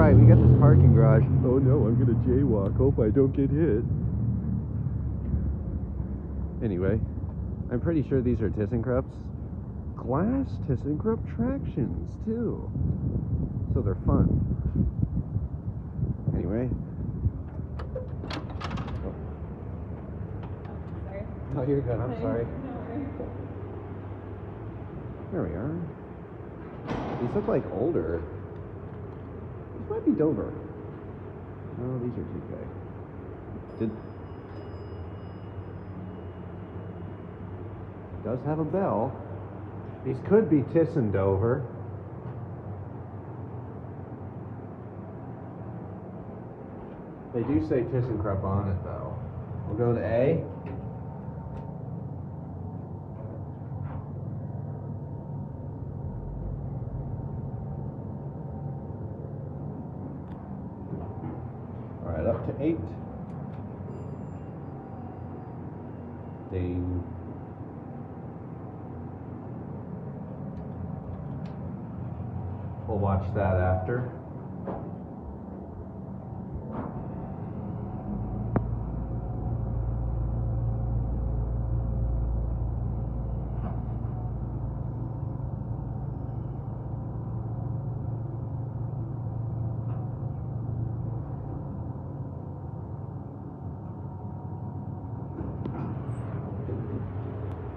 Alright, we got this parking garage. Oh no, I'm gonna jaywalk. Hope I don't get hit. Anyway, I'm pretty sure these are ThyssenKrupp's. Glass ThyssenKrupp tractions, too. So they're fun. Anyway. Oh, you're good. I'm sorry. There we are. These look like older. These might be Dover. No, these are too big. Does have a bell. These could be Thyssen Dover. They do say ThyssenKrupp on it, though. We'll go to A. All right, up to 8. Ding. We'll watch that after.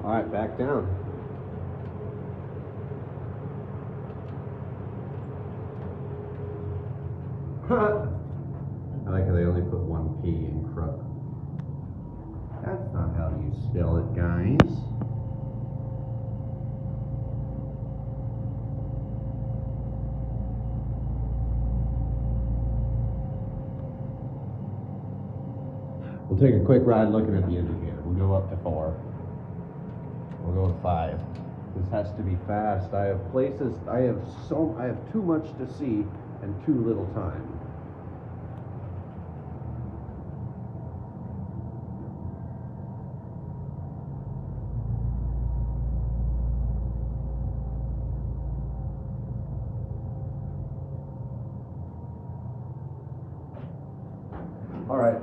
All right, back down. I like how they only put one P in Krupp. That's not how you spell it, guys. We'll take a quick ride looking at the indicator. We'll go up to 4. We'll go with 5. This has to be fast. I have places, I have too much to see and too little time. All right.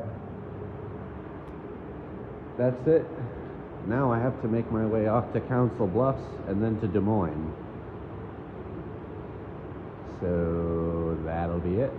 That's it. Now I have to make my way off to Council Bluffs and then to Des Moines. So that'll be it.